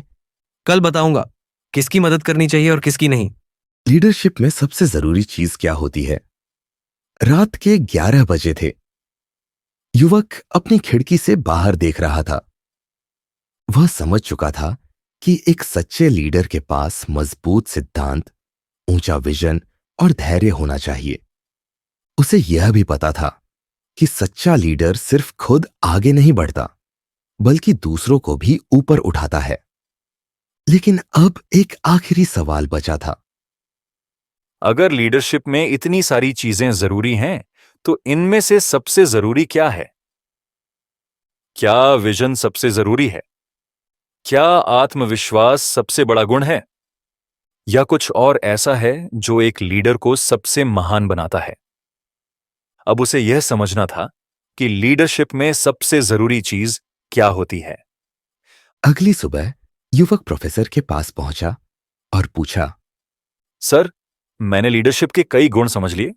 कल बताऊंगा किसकी मदद करनी चाहिए और किसकी नहीं। लीडरशिप में सबसे जरूरी चीज क्या होती है? रात के 11 बजे थे। युवक अपनी खिड़की से बाहर देख रहा था। वह समझ चुका था कि एक सच्चे लीडर के पास मजबूत सिद्धांत, ऊंचा विजन और धैर्य होना चाहिए। उसे यह भी पता था कि सच्चा लीडर सिर्फ खुद आगे नहीं बढ़ता, बल्कि दूसरों को भी ऊपर उठाता है। लेकिन अब एक आखिरी सवाल बचा था। अगर लीडरशिप में इतनी सारी चीजें जरूरी हैं, तो इनमें से सबसे जरूरी क्या है? क्या विजन सबसे जरूरी है? क्या आत्मविश्वास सबसे बड़ा गुण है? या कुछ और ऐसा है जो एक लीडर को सबसे महान बनाता है? अब उसे यह समझना था कि लीडरशिप में सबसे जरूरी चीज क्या होती है। अगली सुबह युवक प्रोफेसर के पास पहुंचा और पूछा। सर, मैंने लीडरशिप के कई गुण समझ लिए,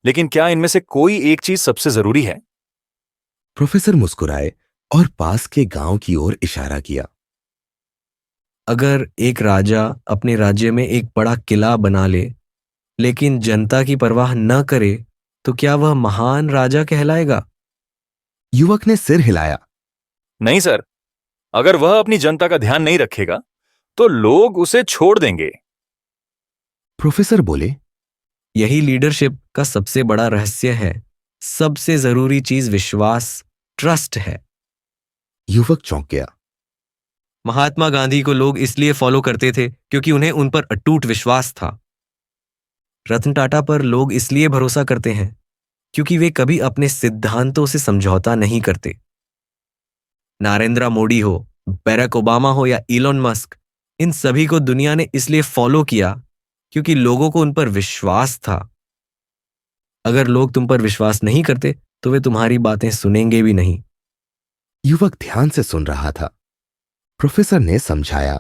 लेकिन क्या इनमें से कोई एक चीज सबसे जरूरी है? प्रोफेसर मुस्कुराए और पास के गांव की ओर इशारा किया। अगर एक राजा अपने राज्य में एक बड़ा किला बना ले, लेकिन जनता की परवाह न करे, तो क्या वह महान राजा कहलाएगा? युवक ने सिर हिलाया। नहीं सर, अगर वह अपनी जनता का ध्यान नहीं रखेगा तो लोग उसे छोड़ देंगे। प्रोफेसर बोले। यही लीडरशिप का सबसे बड़ा रहस्य है। सबसे जरूरी चीज विश्वास, ट्रस्ट है। युवक चौंक गया। महात्मा गांधी को लोग इसलिए फॉलो करते थे क्योंकि उन्हें उन पर अटूट विश्वास था। रतन टाटा पर लोग इसलिए भरोसा करते हैं क्योंकि वे कभी अपने सिद्धांतों से समझौता नहीं करते। नरेंद्र मोदी हो, बैरक ओबामा हो या इलॉन मस्क, इन सभी को दुनिया ने इसलिए फॉलो किया क्योंकि लोगों को उन पर विश्वास था। अगर लोग तुम पर विश्वास नहीं करते तो वे तुम्हारी बातें सुनेंगे भी नहीं। युवक ध्यान से सुन रहा था। प्रोफेसर ने समझाया।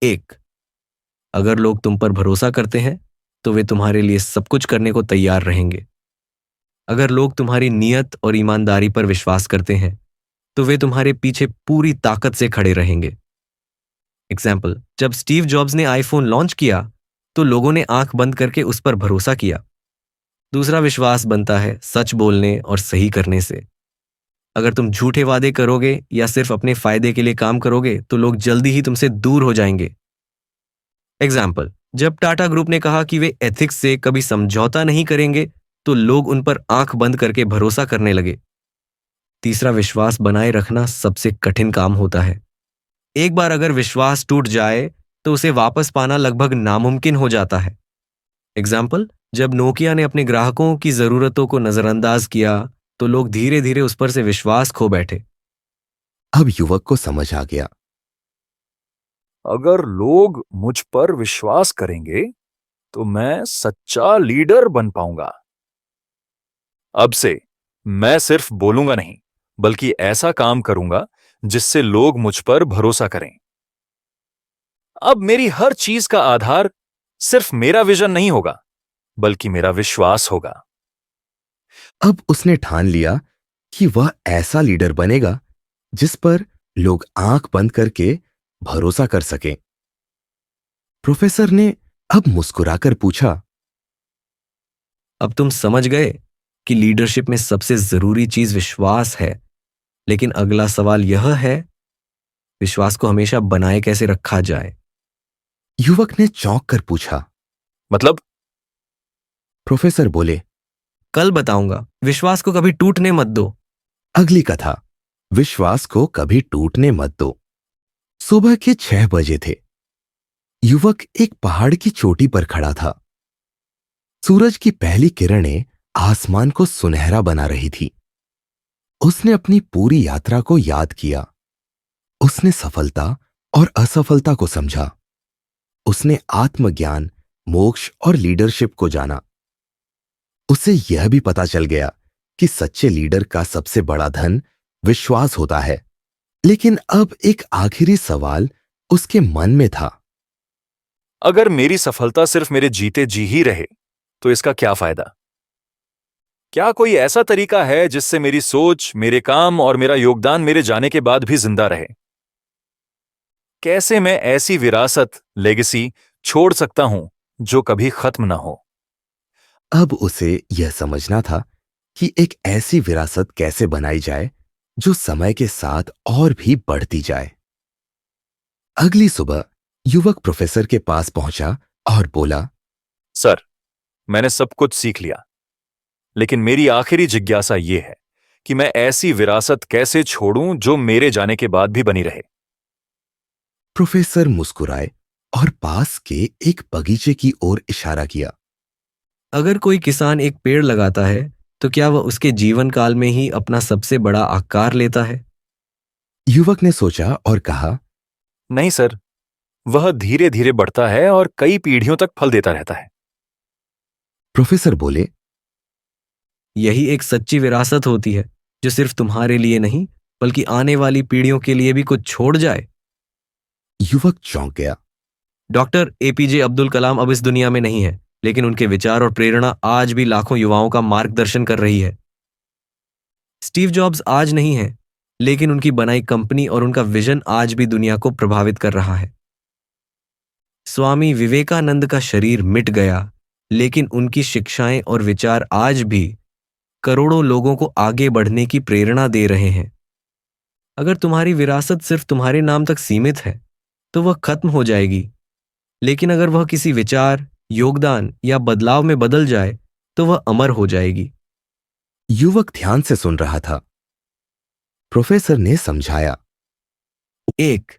1. अगर लोग तुम पर भरोसा करते हैं तो वे तुम्हारे लिए सब कुछ करने को तैयार रहेंगे। अगर लोग तुम्हारी नियत और ईमानदारी पर विश्वास करते हैं तो वे तुम्हारे पीछे पूरी ताकत से खड़े रहेंगे। एग्जाम्पल, जब स्टीव जॉब्स ने आईफोन लॉन्च किया तो लोगों ने आंख बंद करके उस पर भरोसा किया। दूसरा विश्वास बनता है सच बोलने और सही करने से। अगर तुम झूठे वादे करोगे या सिर्फ अपने फायदे के लिए काम करोगे तो लोग जल्दी ही तुमसे दूर हो जाएंगे। एग्जाम्पल, जब टाटा ग्रुप ने कहा कि वे एथिक्स से कभी समझौता नहीं करेंगे तो लोग उन पर आंख बंद करके भरोसा करने लगे। तीसरा, विश्वास बनाए रखना सबसे कठिन काम होता है। एक बार अगर विश्वास टूट जाए तो उसे वापस पाना लगभग नामुमकिन हो जाता है। एग्जाम्पल, जब नोकिया ने अपने ग्राहकों की जरूरतों को नजरअंदाज किया तो लोग धीरे धीरे उस पर से विश्वास खो बैठे। अब युवक को समझ आ गया। अगर लोग मुझ पर विश्वास करेंगे तो मैं सच्चा लीडर बन पाऊंगा। अब से मैं सिर्फ बोलूंगा नहीं, बल्कि ऐसा काम करूंगा जिससे लोग मुझ पर भरोसा करें। अब मेरी हर चीज का आधार सिर्फ मेरा विजन नहीं होगा, बल्कि मेरा विश्वास होगा। अब उसने ठान लिया कि वह ऐसा लीडर बनेगा जिस पर लोग आंख बंद करके भरोसा कर सकें। प्रोफेसर ने अब मुस्कुराकर पूछा, अब तुम समझ गए कि लीडरशिप में सबसे जरूरी चीज विश्वास है। लेकिन अगला सवाल यह है, विश्वास को हमेशा बनाए कैसे रखा जाए? युवक ने चौंक कर पूछा। मतलब? प्रोफेसर बोले, कल बताऊंगा। विश्वास को कभी टूटने मत दो। अगली कथा, विश्वास को कभी टूटने मत दो। सुबह के 6 बजे थे। युवक एक पहाड़ की चोटी पर खड़ा था। सूरज की पहली किरणें आसमान को सुनहरा बना रही थी। उसने अपनी पूरी यात्रा को याद किया। उसने सफलता और असफलता को समझा। उसने आत्मज्ञान, मोक्ष और लीडरशिप को जाना। उसे यह भी पता चल गया कि सच्चे लीडर का सबसे बड़ा धन विश्वास होता है। लेकिन अब एक आखिरी सवाल उसके मन में था। अगर मेरी सफलता सिर्फ मेरे जीते जी ही रहे तो इसका क्या फायदा? क्या कोई ऐसा तरीका है जिससे मेरी सोच, मेरे काम और मेरा योगदान मेरे जाने के बाद भी जिंदा रहे? कैसे मैं ऐसी विरासत, लेगेसी छोड़ सकता हूं जो कभी खत्म ना हो? अब उसे यह समझना था कि एक ऐसी विरासत कैसे बनाई जाए जो समय के साथ और भी बढ़ती जाए। अगली सुबह युवक प्रोफेसर के पास पहुंचा और बोला, सर, मैंने सब कुछ सीख लिया, लेकिन मेरी आखिरी जिज्ञासा यह है कि मैं ऐसी विरासत कैसे छोड़ूं जो मेरे जाने के बाद भी बनी रहे। प्रोफेसर मुस्कुराए और पास के एक बगीचे की ओर इशारा किया। अगर कोई किसान एक पेड़ लगाता है तो क्या वह उसके जीवन काल में ही अपना सबसे बड़ा आकार लेता है? युवक ने सोचा और कहा, नहीं सर, वह धीरे धीरे बढ़ता है और कई पीढ़ियों तक फल देता रहता है। प्रोफेसर बोले, यही एक सच्ची विरासत होती है जो सिर्फ तुम्हारे लिए नहीं बल्कि आने वाली पीढ़ियों के लिए भी कुछ छोड़ जाए। युवक चौंक गया। डॉक्टर एपीजे अब्दुल कलाम अब इस दुनिया में नहीं है, लेकिन उनके विचार और प्रेरणा आज भी लाखों युवाओं का मार्गदर्शन कर रही है। स्टीव जॉब्स आज नहीं है, लेकिन उनकी बनाई कंपनी और उनका विजन आज भी दुनिया को प्रभावित कर रहा है। स्वामी विवेकानंद का शरीर मिट गया, लेकिन उनकी शिक्षाएं और विचार आज भी करोड़ों लोगों को आगे बढ़ने की प्रेरणा दे रहे हैं। अगर तुम्हारी विरासत सिर्फ तुम्हारे नाम तक सीमित है तो वह खत्म हो जाएगी, लेकिन अगर वह किसी विचार, योगदान या बदलाव में बदल जाए तो वह अमर हो जाएगी। युवक ध्यान से सुन रहा था। प्रोफेसर ने समझाया, 1.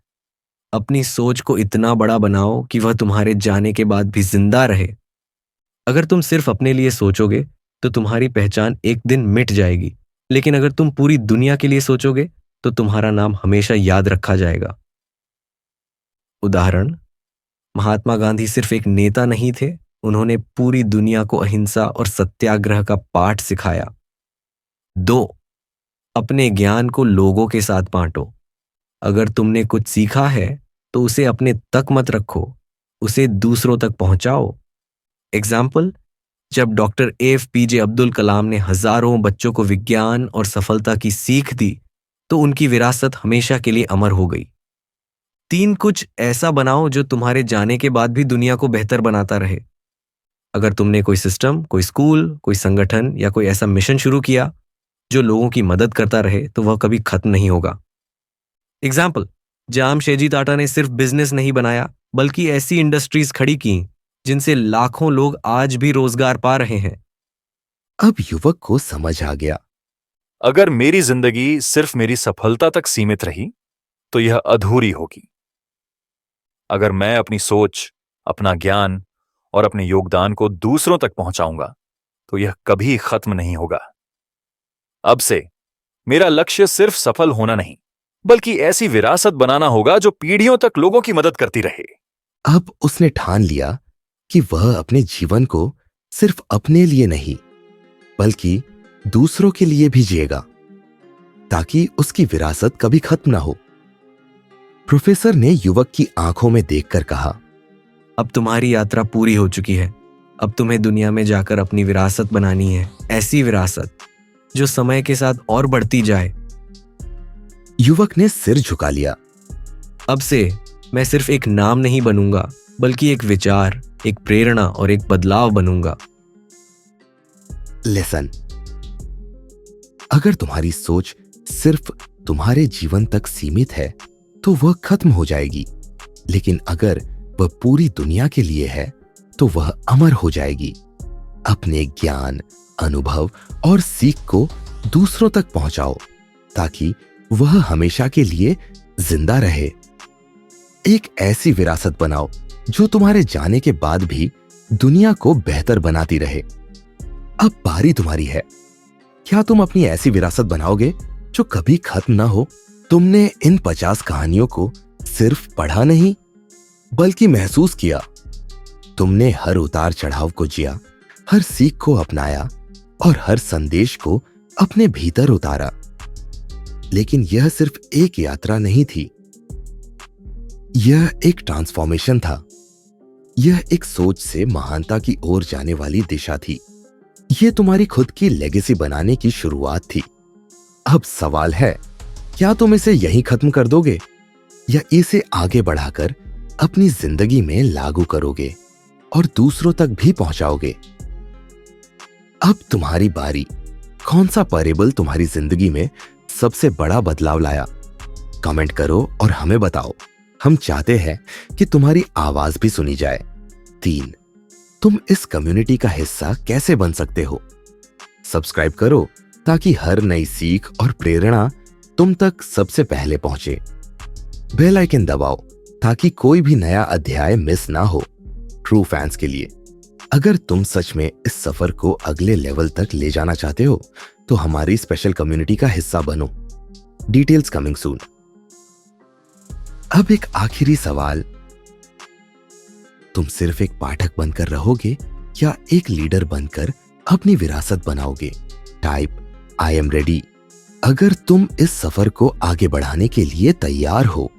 अपनी सोच को इतना बड़ा बनाओ कि वह तुम्हारे जाने के बाद भी जिंदा रहे। अगर तुम सिर्फ अपने लिए सोचोगे तो तुम्हारी पहचान एक दिन मिट जाएगी, लेकिन अगर तुम पूरी दुनिया के लिए सोचोगे तो तुम्हारा नाम हमेशा याद रखा जाएगा। उदाहरण, महात्मा गांधी सिर्फ एक नेता नहीं थे, उन्होंने पूरी दुनिया को अहिंसा और सत्याग्रह का पाठ सिखाया। 2. अपने ज्ञान को लोगों के साथ बांटो। अगर तुमने कुछ सीखा है तो उसे अपने तक मत रखो, उसे दूसरों तक पहुंचाओ। एग्जाम्पल, जब डॉक्टर एपीजे अब्दुल कलाम ने हजारों बच्चों को विज्ञान और सफलता की सीख दी तो उनकी विरासत हमेशा के लिए अमर हो गई। 3. कुछ ऐसा बनाओ जो तुम्हारे जाने के बाद भी दुनिया को बेहतर बनाता रहे। अगर तुमने कोई सिस्टम, कोई स्कूल, कोई संगठन या कोई ऐसा मिशन शुरू किया जो लोगों की मदद करता रहे तो वह कभी खत्म नहीं होगा। एग्जाम्पल, जामशेदजी टाटा ने सिर्फ बिजनेस नहीं बनाया बल्कि ऐसी इंडस्ट्रीज खड़ी की जिनसे लाखों लोग आज भी रोजगार पा रहे हैं। अब युवक को समझ आ गया। अगर मेरी जिंदगी सिर्फ मेरी सफलता तक सीमित रही तो यह अधूरी होगी। अगर मैं अपनी सोच, अपना ज्ञान और अपने योगदान को दूसरों तक पहुंचाऊंगा तो यह कभी खत्म नहीं होगा। अब से मेरा लक्ष्य सिर्फ सफल होना नहीं, बल्कि ऐसी विरासत बनाना होगा जो पीढ़ियों तक लोगों की मदद करती रहे। अब उसने ठान लिया कि वह अपने जीवन को सिर्फ अपने लिए नहीं, बल्कि दूसरों के लिए भी जिएगा, ताकि उसकी विरासत कभी खत्म ना हो। प्रोफेसर ने युवक की आंखों में देखकर कहा, अब तुम्हारी यात्रा पूरी हो चुकी है। अब तुम्हें दुनिया में जाकर अपनी विरासत बनानी है, ऐसी विरासत जो समय के साथ और बढ़ती जाए। युवक ने सिर झुका लिया। अब से मैं सिर्फ एक नाम नहीं बनूंगा, बल्कि एक विचार, एक प्रेरणा और एक बदलाव बनूंगा। लेसन, अगर तुम्हारी सोच सिर्फ तुम्हारे जीवन तक सीमित है तो वह खत्म हो जाएगी, लेकिन अगर वह पूरी दुनिया के लिए है तो वह अमर हो जाएगी। अपने ज्ञान, अनुभव और सीख को दूसरों तक पहुंचाओ ताकि वह हमेशा के लिए जिंदा रहे। एक ऐसी विरासत बनाओ जो तुम्हारे जाने के बाद भी दुनिया को बेहतर बनाती रहे। अब बारी तुम्हारी है। क्या तुम अपनी ऐसी विरासत बनाओगे जो कभी खत्म ना हो? तुमने इन 50 कहानियों को सिर्फ पढ़ा नहीं, बल्कि महसूस किया। तुमने हर उतार चढ़ाव को जिया, हर सीख को अपनाया और हर संदेश को अपने भीतर उतारा। लेकिन यह सिर्फ एक यात्रा नहीं थी, यह एक ट्रांसफॉर्मेशन था। यह एक सोच से महानता की ओर जाने वाली दिशा थी। यह तुम्हारी खुद की लेगेसी बनाने की शुरुआत थी। अब सवाल है, क्या तुम इसे यहीं खत्म कर दोगे या इसे आगे बढ़ाकर अपनी जिंदगी में लागू करोगे और दूसरों तक भी पहुंचाओगे? अब तुम्हारी बारी। कौन सा पैरेबल तुम्हारी जिंदगी में सबसे बड़ा बदलाव लाया? कमेंट करो और हमें बताओ। हम चाहते हैं कि तुम्हारी आवाज भी सुनी जाए। 3. तुम इस कम्युनिटी का हिस्सा कैसे बन सकते हो? सब्सक्राइब करो ताकि हर नई सीख और प्रेरणा तुम तक सबसे पहले पहुंचे। बेल आइकन दबाओ ताकि कोई भी नया अध्याय मिस ना हो। ट्रू फैंस के लिए, अगर तुम सच में इस सफर को अगले लेवल तक ले जाना चाहते हो तो हमारी स्पेशल कम्युनिटी का हिस्सा बनो। Details coming soon. अब एक आखिरी सवाल, तुम सिर्फ एक पाठक बनकर रहोगे या एक लीडर बनकर अपनी विरासत बनाओगे? टाइप आई एम रेडी अगर तुम इस सफर को आगे बढ़ाने के लिए तैयार हो।